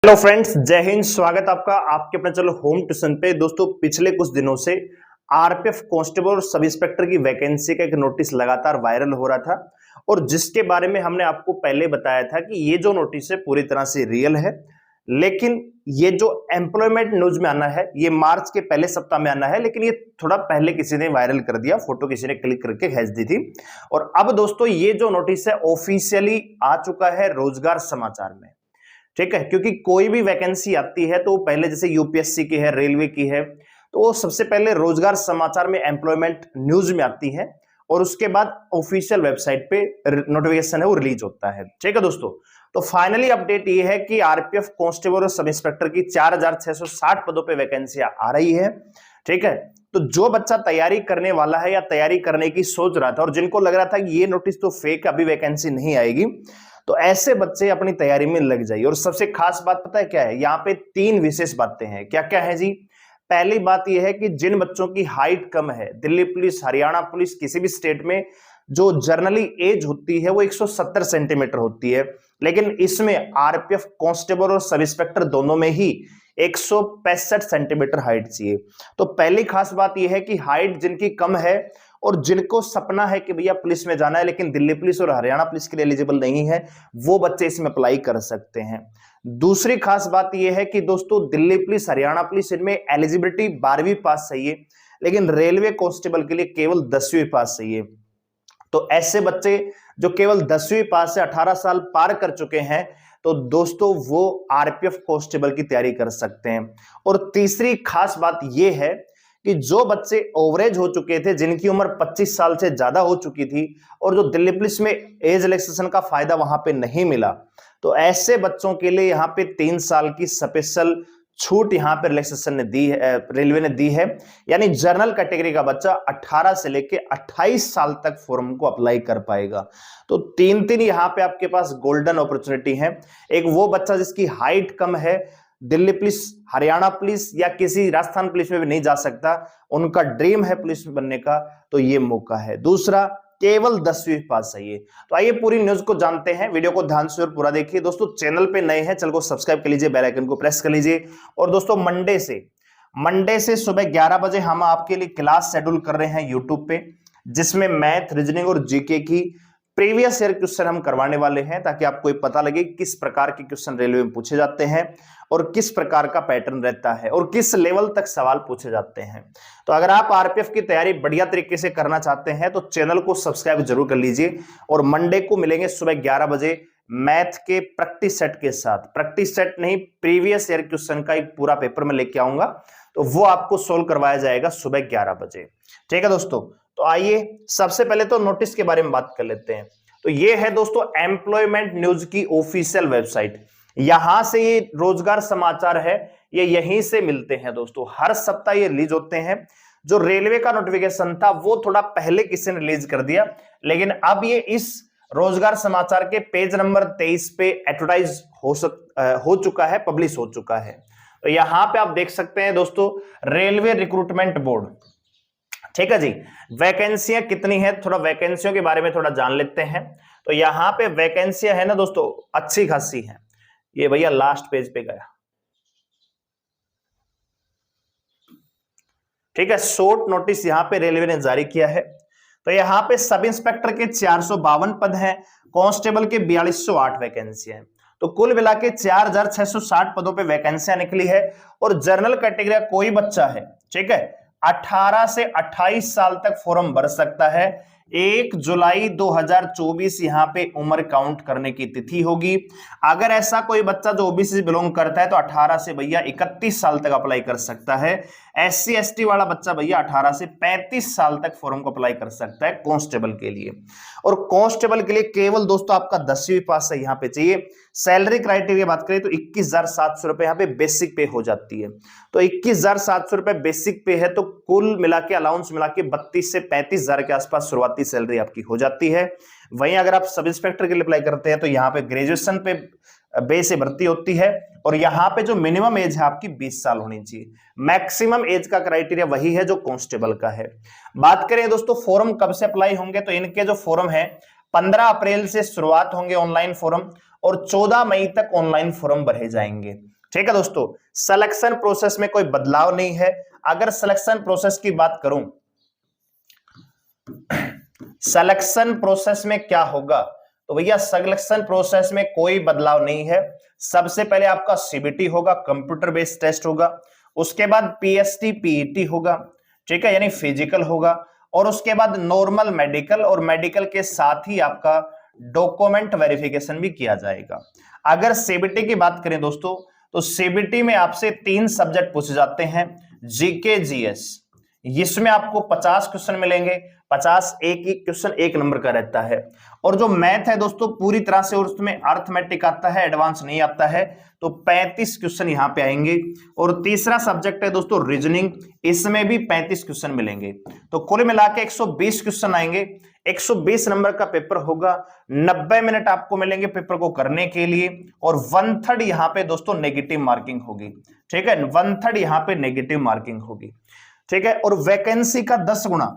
Hello friends, जय हिंद। स्वागत आपका आपके अपने चैनल होम ट्यूशन पे। दोस्तों, पिछले कुछ दिनों से आरपीएफ कांस्टेबल और सब इंस्पेक्टर की वैकेंसी का एक नोटिस लगातार वायरल हो रहा था और जिसके बारे में हमने आपको पहले बताया था कि ये जो नोटिस है पूरी तरह से रियल है। लेकिन ये जो एम्प्लॉयमेंट न्यूज में आना है ये मार्च के पहले सप्ताह में आना है, लेकिन ये थोड़ा पहले किसी ने वायरल कर दिया, फोटो किसी ने क्लिक करके भेज दी थी। और अब दोस्तों ये जो नोटिस है ऑफिशियली आ चुका है रोजगार समाचार में। ठीक है, क्योंकि कोई भी वैकेंसी आती है तो पहले जैसे यूपीएससी की है, रेलवे की है, तो वो सबसे पहले रोजगार समाचार में एम्प्लॉयमेंट न्यूज में आती है और उसके बाद ऑफिशियल वेबसाइट पे नोटिफिकेशन है वो रिलीज होता है। ठीक है दोस्तों, तो फाइनली अपडेट ये है कि आरपीएफ कांस्टेबल और सब इंस्पेक्टर की 4660 पदों पे वैकेंसी आ रही है। ठीक है, तो जो बच्चा तैयारी करने वाला है या तैयारी करने की सोच रहा था और जिनको लग रहा था कि ये नोटिस तो फेक, अभी वैकेंसी नहीं आएगी, तो ऐसे बच्चे अपनी तैयारी में लग जाइए। और सबसे खास बात पता है क्या है, यहाँ पे तीन विशेष बातें हैं। क्या क्या है जी? पहली बात यह है कि जिन बच्चों की हाइट कम है, दिल्ली पुलिस, हरियाणा पुलिस, किसी भी स्टेट में जो जर्नली एज होती है वो 170 सेंटीमीटर होती है, लेकिन इसमें आरपीएफ कांस्टेबल और सब इंस्पेक्टर दोनों में ही 165 सेंटीमीटर हाइट चाहिए। तो पहली खास बात यह है कि हाइट जिनकी कम है और जिनको सपना है कि भैया पुलिस में जाना है लेकिन दिल्ली पुलिस और हरियाणा पुलिस के लिए एलिजिबल नहीं है, वो बच्चे इसमें अप्लाई कर सकते हैं। दूसरी खास बात यह है कि दोस्तों दिल्ली पुलिस, हरियाणा पुलिस, इनमें एलिजिबिलिटी 12वीं पास चाहिए, लेकिन रेलवे कांस्टेबल के लिए केवल 10वीं पास चाहिए। तो ऐसे बच्चे जो केवल 10वीं पास से 18 साल पार कर चुके हैं, तो दोस्तों वो आरपीएफ कांस्टेबल की तैयारी कर सकते हैं। और तीसरी खास बात यह है कि जो बच्चे ओवरेज हो चुके थे, जिनकी उम्र 25 साल से ज्यादा हो चुकी थी और जो दिल्ली पुलिस में एज रिलैक्सेशन का फायदा वहां पे नहीं मिला, तो ऐसे बच्चों के लिए यहाँ पे 3 साल की स्पेशल छूट यहाँ पे रिलैक्सेशन ने दी है, रेलवे ने दी है। यानी जनरल कैटेगरी का बच्चा 18 से लेके 28 साल तक फॉर्म को अप्लाई कर पाएगा। तो तीन तीन यहाँ पे आपके पास गोल्डन अपॉर्चुनिटी है। एक वो बच्चा जिसकी हाइट कम है, दिल्ली पुलिस, हरियाणा पुलिस या किसी राजस्थान पुलिस में भी नहीं जा सकता, उनका ड्रीम है पुलिस में बनने का, तो ये मौका है। दूसरा, केवल 10वीं पास चाहिए। तो आइए पूरी न्यूज को जानते हैं, वीडियो को ध्यान से और पूरा देखिए। दोस्तों चैनल पे नए हैं, चैनल को सब्सक्राइब कर लीजिए, बेल आइकन को प्रेस कर लीजिए। और दोस्तों मंडे से सुबह 11 बजे हम आपके लिए क्लास शेड्यूल कर रहे हैं यूट्यूब पे, जिसमें मैथ, रीजनिंग और जीके की प्रीवियस ईयर क्वेश्चन हम करवाने वाले हैं, ताकि आपको पता लगे किस प्रकार के क्वेश्चन रेलवे में पूछे जाते हैं और किस प्रकार का पैटर्न रहता है और किस लेवल तक सवाल पूछे जाते हैं। तो अगर आप आरपीएफ की तैयारी बढ़िया तरीके से करना चाहते हैं तो चैनल को सब्सक्राइब जरूर कर लीजिए। और मंडे को मिलेंगे सुबह 11 बजे मैथ के प्रैक्टिस सेट के साथ। प्रैक्टिस सेट नहीं, प्रीवियस ईयर क्वेश्चन का एक पूरा पेपर में लेके आऊंगा, तो वो आपको सोल्व करवाया जाएगा सुबह 11 बजे। ठीक है दोस्तों, तो आइए सबसे पहले तो नोटिस के बारे में बात कर लेते हैं। तो ये है दोस्तों एम्प्लॉयमेंट न्यूज की ऑफिशियल वेबसाइट। यहां से ये रोजगार समाचार है, ये यहीं से मिलते हैं दोस्तों। हर सप्ताह ये रिलीज होते हैं। जो रेलवे का नोटिफिकेशन था वो थोड़ा पहले किसी ने रिलीज कर दिया, लेकिन अब ये इस रोजगार समाचार के पेज नंबर 23 पे एडवर्टाइज हो चुका है, पब्लिश हो चुका है। तो यहां पे आप देख सकते हैं दोस्तों, रेलवे रिक्रूटमेंट बोर्ड। ठीक है जी, वैकेंसियां कितनी है, थोड़ा वैकेंसियों के बारे में थोड़ा जान लेते हैं। तो यहां पे वैकेंसियां है ना दोस्तों, अच्छी खासी है। ये भैया लास्ट पेज पे गया। ठीक है, शॉर्ट नोटिस यहां पे रेलवे ने जारी किया है। तो यहां पे सब इंस्पेक्टर के 452 पद हैं, कांस्टेबल के 4208 वैकेंसी है। तो कुल मिला के 4660 पदों पे वैकेंसियां निकली है। और जनरल कैटेगरी का कोई बच्चा है, ठीक है, 18 से 28 साल तक फॉर्म भर सकता है। 1 जुलाई 2024 यहां पे उम्र काउंट करने की तिथि होगी। अगर ऐसा कोई बच्चा जो ओबीसी से बिलोंग करता है तो 18 से भैया 31 साल तक अप्लाई कर सकता है। एससी एसटी वाला बच्चा भैया 18 से 35 साल तक फॉर्म को अप्लाई कर सकता है कांस्टेबल के लिए। और कांस्टेबल के लिए केवल दोस्तों आपका 10वीं पास है यहाँ पे चाहिए। सैलरी क्राइटेरिया बात करें तो 21,700 रुपए यहाँ पे बेसिक पे हो जाती है। तो 21,700 रुपए बेसिक पे है, तो कुल मिला के अलाउंस मिला के 32 से 35,000 के आसपास शुरुआती सैलरी आपकी हो जाती है। वहीं अगर आप सब इंस्पेक्टर के लिए अप्लाई करते हैं तो यहाँ पे ग्रेजुएशन पे बेस से भर्ती होती है। और यहाँ पे जो मिनिमम एज है आपकी 20 साल होनी चाहिए। मैक्सिमम एज का क्राइटेरिया वही है जो कांस्टेबल का है। बात करें दोस्तों फॉर्म कब से अप्लाई होंगे, तो इनके जो फॉर्म है 15 अप्रैल से शुरुआत होंगे ऑनलाइन फॉर्म, और 14 मई तक ऑनलाइन फॉर्म भरे जाएंगे। ठीक है दोस्तों, सिलेक्शन प्रोसेस में कोई बदलाव नहीं है। अगर सिलेक्शन प्रोसेस की बात करूं, सिलेक्शन प्रोसेस में क्या होगा, तो भैया सिलेक्शन प्रोसेस में कोई बदलाव नहीं है। सबसे पहले आपका सीबीटी होगा, कंप्यूटर बेस्ड टेस्ट होगा, उसके बाद पीएसटी पीईटी होगा, ठीक है, यानी फिजिकल होगा, और उसके बाद नॉर्मल मेडिकल, और मेडिकल के साथ ही आपका डॉक्यूमेंट वेरिफिकेशन भी किया जाएगा। अगर सीबीटी की बात करें दोस्तों, तो सीबीटी में आपसे 3 सब्जेक्ट पूछे जाते हैं, जीके जीएस, इसमें आपको 50 क्वेश्चन मिलेंगे, 50 एक ही क्वेश्चन 1 नंबर का रहता है। और जो मैथ है दोस्तों पूरी तरह से, और उसमें अर्थमेटिक आता है, एडवांस नहीं आता है, तो 35 क्वेश्चन यहां पे आएंगे। और तीसरा सब्जेक्ट है दोस्तों रीजनिंग, इसमें भी 35 क्वेश्चन मिलेंगे। तो कुल मिला के 120 क्वेश्चन आएंगे, 120 नंबर का पेपर होगा, 90 मिनट आपको मिलेंगे पेपर को करने के लिए, और 1/3 यहां पे दोस्तों नेगेटिव मार्किंग होगी। ठीक है, 1/3 यहां पे नेगेटिव मार्किंग होगी। ठीक है, और वैकेंसी का 10 गुना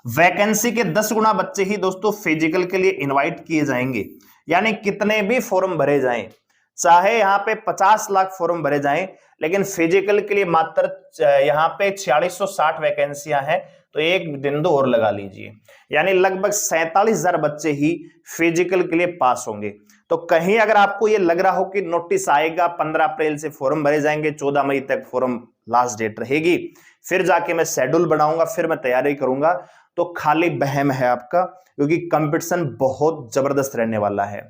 वैकेंसी के 10 गुना बच्चे ही दोस्तों फिजिकल के लिए इनवाइट किए जाएंगे। यानी कितने भी फॉर्म भरे जाएं, चाहे यहां पे 50 लाख फॉर्म भरे जाएं, लेकिन फिजिकल के लिए मात्र यहां पे 4660 वैकेंसियां हैं, तो एक बिंदु और लगा लीजिए, यानी लगभग 47,000 बच्चे ही फिजिकल के लिए पास होंगे। तो कहीं अगर आपको ये लग रहा हो कि नोटिस आएगा, 15 अप्रैल से फॉर्म भरे जाएंगे, 14 मई तक फॉर्म लास्ट डेट रहेगी, फिर जाके मैं शेड्यूल बनाऊंगा, फिर मैं तैयारी करूंगा, तो खाली बहम है आपका, क्योंकि कंपटीशन बहुत जबरदस्त रहने वाला है।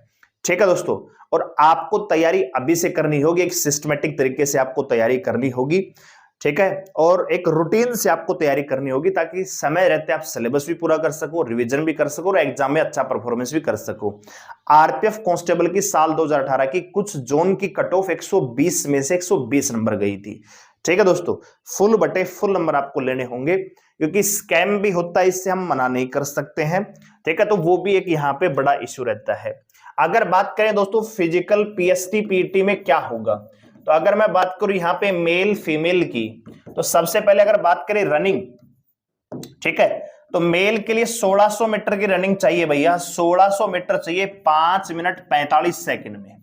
ठीक है दोस्तों, और आपको तैयारी अभी से करनी होगी, एक सिस्टमेटिक तरीके से आपको तैयारी करनी होगी। ठीक है, और एक रूटीन से आपको तैयारी करनी होगी, ताकि समय रहते आप सिलेबस भी पूरा कर सको, रिवीजन भी कर सको, और एग्जाम में अच्छा परफॉर्मेंस भी कर सको। आरपीएफ कांस्टेबल की साल 2018 की कुछ जोन की कट ऑफ 120 में से 120 नंबर गई थी। ठीक है दोस्तों, फुल बटे फुल नंबर आपको लेने होंगे, क्योंकि स्कैम भी होता है, इससे हम मना नहीं कर सकते हैं। ठीक है, तो वो भी एक यहाँ पे बड़ा इश्यू रहता है। अगर बात करें दोस्तों फिजिकल पीएसटी पीईटी में क्या होगा, तो अगर मैं बात करूं यहाँ पे मेल फीमेल की, तो सबसे पहले अगर बात करें रनिंग, ठीक है, तो मेल के लिए 1600 मीटर की रनिंग चाहिए भैया, 1600 मीटर चाहिए 5 मिनट 45 सेकंड में।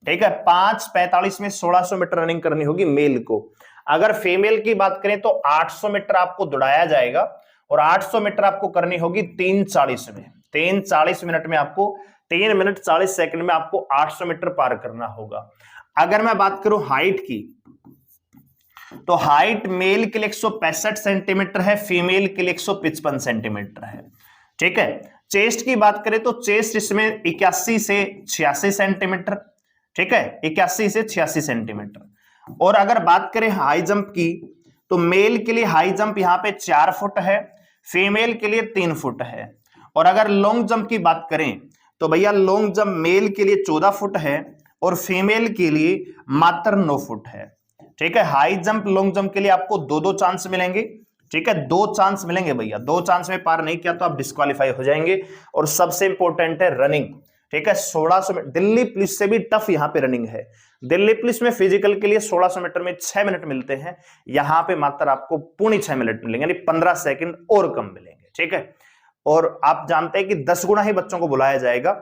ठीक है, 5:45 में 1600 मीटर रनिंग करनी होगी मेल को। अगर फीमेल की बात करें तो 800 मीटर आपको दौड़ाया जाएगा, और 800 मीटर आपको करनी होगी 3:40 में। 3:40 मिनट में आपको 3 मिनट 40 सेकंड में आपको 800 मीटर पार करना होगा। अगर मैं बात करूं हाइट की, तो हाइट मेल के लिए 165 सेंटीमीटर है, फीमेल के लिए 155 सेंटीमीटर है। ठीक है, चेस्ट की बात करें तो चेस्ट इसमें 81 से 86 सेंटीमीटर। ठीक है, 81 से 86 सेंटीमीटर। और अगर बात करें हाई जंप की, तो मेल के लिए हाई जंप यहां पे 4 फुट है, फीमेल के लिए 3 फुट है। और अगर लॉन्ग जंप की बात करें, तो भैया लॉन्ग जंप मेल के लिए 14 फुट है, और फीमेल के लिए मात्र 9 फुट है। ठीक है, हाई जंप लॉन्ग जंप के लिए आपको 2-2 चांस मिलेंगे। ठीक है, 2 चांस मिलेंगे भैया, 2 चांस में पार नहीं किया तो आप डिस्क्वालीफाई हो जाएंगे। और सबसे इंपॉर्टेंट है रनिंग। ठीक है, 1600 मीटर, दिल्ली पुलिस से भी टफ यहाँ पे रनिंग है। दिल्ली पुलिस में फिजिकल के लिए 1600 मीटर में 6 मिनट मिलते हैं, यहां पे मात्र आपको 6.25 मिनट मिलेंगे, यानी 15 सेकंड और कम मिलेंगे। ठीक है, और आप जानते हैं कि 10 गुना ही बच्चों को बुलाया जाएगा,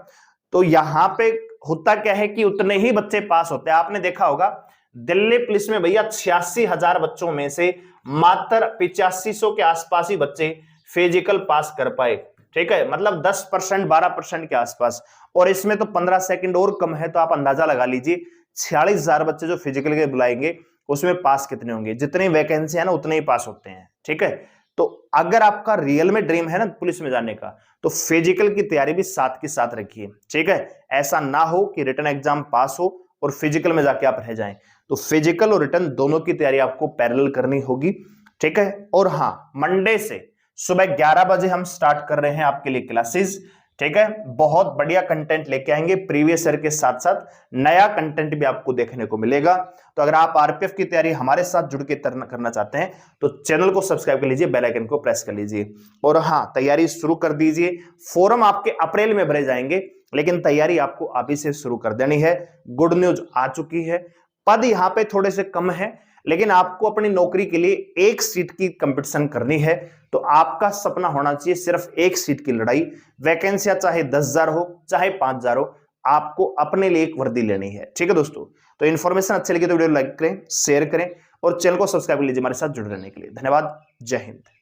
तो यहां पे होता क्या है कि उतने ही बच्चे पास होते हैं। आपने देखा होगा दिल्ली पुलिस में भैया 86,000 बच्चों में से मात्र 8500 के आसपास ही बच्चे फिजिकल पास कर पाए। ठीक है, मतलब 10% 12% के आसपास, और इसमें तो 15 सेकंड और कम है, तो आप अंदाजा लगा लीजिए 46,000 बच्चे जो फिजिकल के बुलाएंगे उसमें पास कितने होंगे। जितनी वैकेंसी है ना उतने ही पास होते हैं। ठीक है, तो अगर आपका रियल में ड्रीम है ना पुलिस में जाने का, तो फिजिकल की तैयारी भी साथ के साथ रखिए। ठीक है, ऐसा ना हो कि रिटन एग्जाम पास हो और फिजिकल में जाके आप रह जाएं। तो फिजिकल और रिटन दोनों की तैयारी आपको पैरेलल करनी होगी। ठीक है, और हाँ, मंडे से सुबह 11 बजे हम स्टार्ट कर रहे हैं आपके लिए क्लासेस। ठीक है, बहुत बढ़िया कंटेंट लेके आएंगे, प्रीवियस ईयर के साथ साथ नया कंटेंट भी आपको देखने को मिलेगा। तो अगर आप आरपीएफ की तैयारी हमारे साथ जुड़ के करना चाहते हैं, तो चैनल को सब्सक्राइब कर लीजिए, बेल आइकन को प्रेस कर लीजिए, और हाँ, तैयारी शुरू कर दीजिए। फॉर्म आपके अप्रैल में भरे जाएंगे, लेकिन तैयारी आपको अभी से शुरू कर देनी है। गुड न्यूज आ चुकी है, पद यहां पे थोड़े से कम है, लेकिन आपको अपनी नौकरी के लिए एक सीट की कंपटीशन करनी है, तो आपका सपना होना चाहिए सिर्फ एक सीट की लड़ाई। वैकेंसियां चाहे 10,000 हो चाहे 5,000 हो, आपको अपने लिए एक वर्दी लेनी है। ठीक है दोस्तों, तो इन्फॉर्मेशन अच्छी लगी तो वीडियो लाइक करें, शेयर करें और चैनल को सब्सक्राइब कर लीजिए हमारे साथ जुड़े रहने के लिए। धन्यवाद। जय हिंद।